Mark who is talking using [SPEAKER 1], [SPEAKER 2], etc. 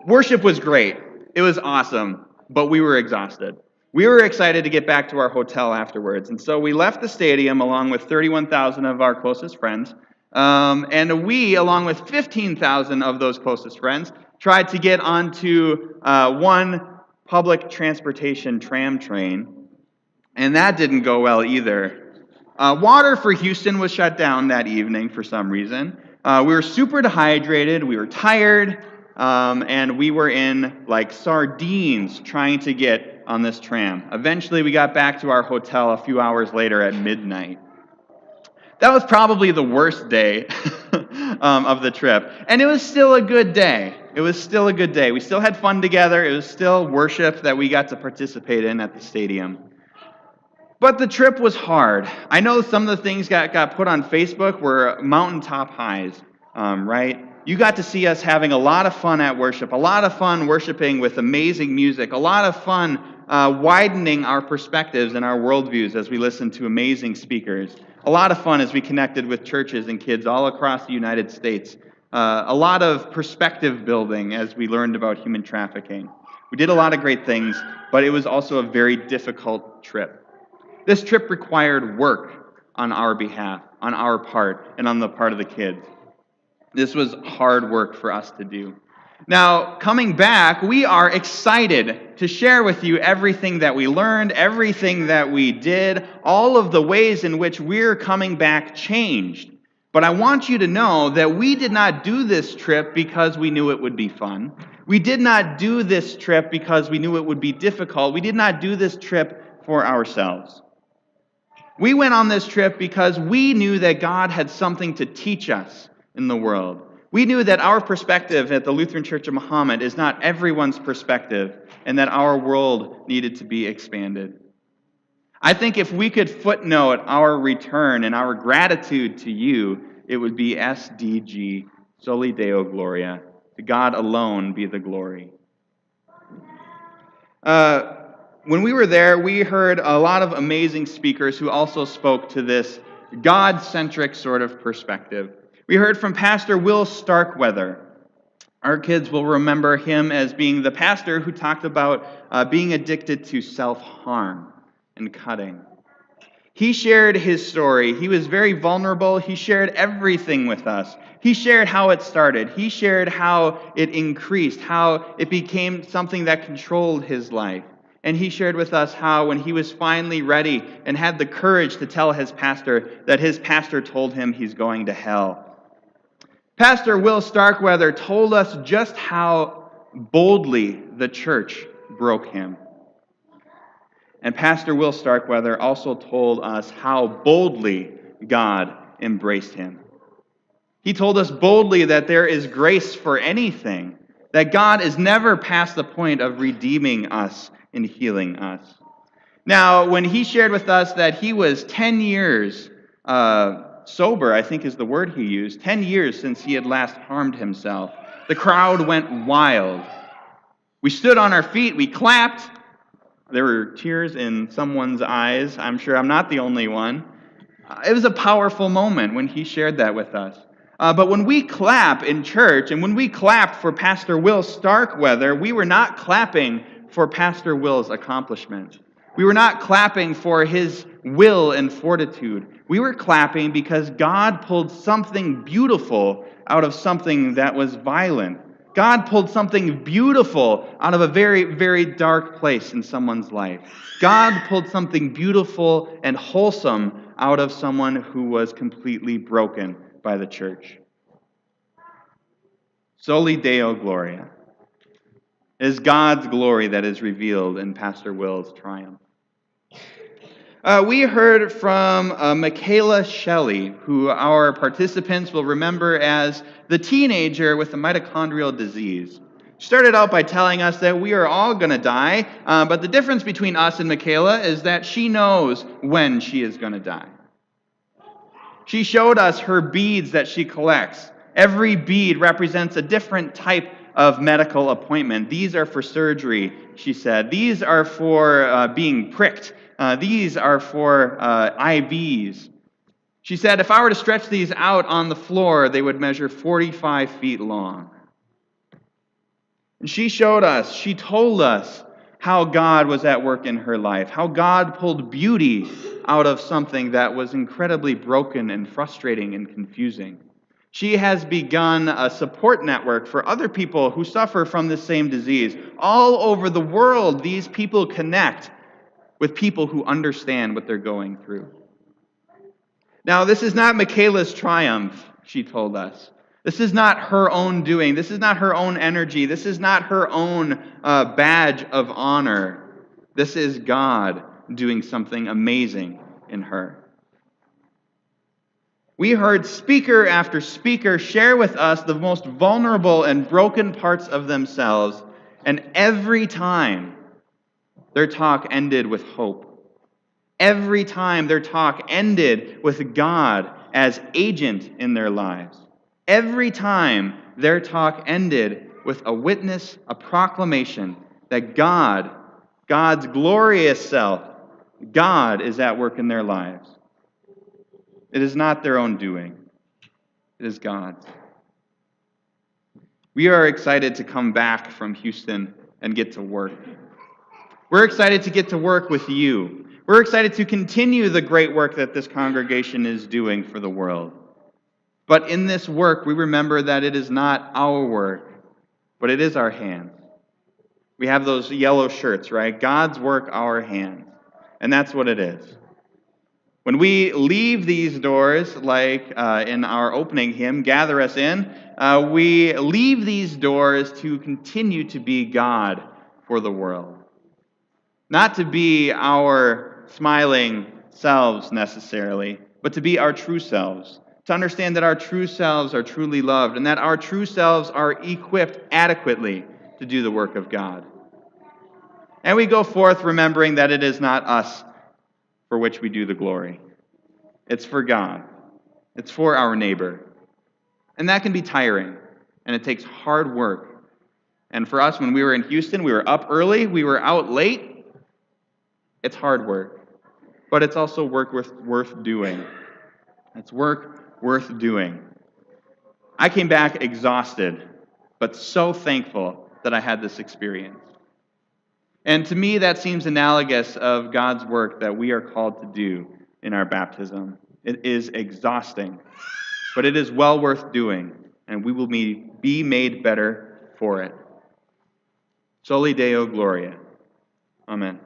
[SPEAKER 1] Worship was great. It was awesome, but we were exhausted. We were excited to get back to our hotel afterwards, and so we left the stadium along with 31,000 of our closest friends, and we, along with 15,000 of those closest friends, tried to get onto one public transportation tram train, and that didn't go well either. Water for Houston was shut down that evening for some reason. We were super dehydrated, we were tired, and we were in like sardines trying to get on this tram. Eventually, we got back to our hotel a few hours later at midnight. That was probably the worst day of the trip, and it was still a good day. It was still a good day. We still had fun together. It was still worship that we got to participate in at the stadium. But the trip was hard. I know some of the things got put on Facebook were mountaintop highs, right? You got to see us having a lot of fun at worship, a lot of fun worshiping with amazing music, a lot of fun widening our perspectives and our worldviews as we listened to amazing speakers. A lot of fun as we connected with churches and kids all across the United States. A lot of perspective building as we learned about human trafficking. We did a lot of great things, but it was also a very difficult trip. This trip required work on our behalf, on our part, and on the part of the kids. This was hard work for us to do. Now, coming back, we are excited to share with you everything that we learned, everything that we did, all of the ways in which we're coming back changed. But I want you to know that we did not do this trip because we knew it would be fun. We did not do this trip because we knew it would be difficult. We did not do this trip for ourselves. We went on this trip because we knew that God had something to teach us in the world. We knew that our perspective at the Lutheran Church of Mahomet is not everyone's perspective, and that our world needed to be expanded. I think if we could footnote our return and our gratitude to you, it would be SDG, Soli Deo Gloria. To God alone be the glory. When we were there, we heard a lot of amazing speakers who also spoke to this God-centric sort of perspective. We heard from Pastor Will Starkweather. Our kids will remember him as being the pastor who talked about being addicted to self-harm and cutting. He shared his story. He was very vulnerable. He shared everything with us. He shared how it started. He shared how it increased, how it became something that controlled his life. And he shared with us how when he was finally ready and had the courage to tell his pastor that his pastor told him he's going to hell. Pastor Will Starkweather told us just how boldly the church broke him. And Pastor Will Starkweather also told us how boldly God embraced him. He told us boldly that there is grace for anything, that God is never past the point of redeeming us and healing us. Now, when he shared with us that he was 10 years sober, I think is the word he used, 10 years since he had last harmed himself, the crowd went wild. We stood on our feet, we clapped. There were tears in someone's eyes. I'm sure I'm not the only one. It was a powerful moment when he shared that with us. But when we clap in church, and when we clapped for Pastor Will Starkweather, we were not clapping for Pastor Will's accomplishment. We were not clapping for his will and fortitude. We were clapping because God pulled something beautiful out of something that was violent. God pulled something beautiful out of a very, very dark place in someone's life. God pulled something beautiful and wholesome out of someone who was completely broken by the church. Soli Deo Gloria. It is God's glory that is revealed in Pastor Will's triumph. We heard from Michaela Shelley, who our participants will remember as the teenager with the mitochondrial disease. She started out by telling us that we are all going to die, but the difference between us and Michaela is that she knows when she is going to die. She showed us her beads that she collects. Every bead represents a different type of medical appointment. These are for surgery, she said. These are for being pricked. These are for IVs. She said, if I were to stretch these out on the floor, they would measure 45 feet long. She showed us, she told us how God was at work in her life, how God pulled beauty out of something that was incredibly broken and frustrating and confusing. She has begun a support network for other people who suffer from the same disease. All over the world, these people connect with people who understand what they're going through. Now, this is not Michaela's triumph, she told us. This is not her own doing. This is not her own energy. This is not her own badge of honor. This is God doing something amazing in her. We heard speaker after speaker share with us the most vulnerable and broken parts of themselves, and every time their talk ended with hope. Every time their talk ended with God as agent in their lives. Every time their talk ended with a witness, a proclamation that God's glorious self, God is at work in their lives. It is not their own doing. It is God's. We are excited to come back from Houston and get to work. We're excited to get to work with you. We're excited to continue the great work that this congregation is doing for the world. But in this work, we remember that it is not our work, but it is our hands. We have those yellow shirts, right? God's work, our hands. And that's what it is. When we leave these doors, like in our opening hymn, Gather Us In, we leave these doors to continue to be God for the world. Not to be our smiling selves necessarily, but to be our true selves. To understand that our true selves are truly loved and that our true selves are equipped adequately to do the work of God. And we go forth remembering that it is not us for which we do the glory. It's for God. It's for our neighbor. And that can be tiring, and it takes hard work. And for us, when we were in Houston, we were up early, we were out late. It's hard work, but it's also work worth doing. It's work worth doing. I came back exhausted, but so thankful that I had this experience. And to me, that seems analogous of God's work that we are called to do in our baptism. It is exhausting, but it is well worth doing, and we will be made better for it. Soli Deo Gloria. Amen.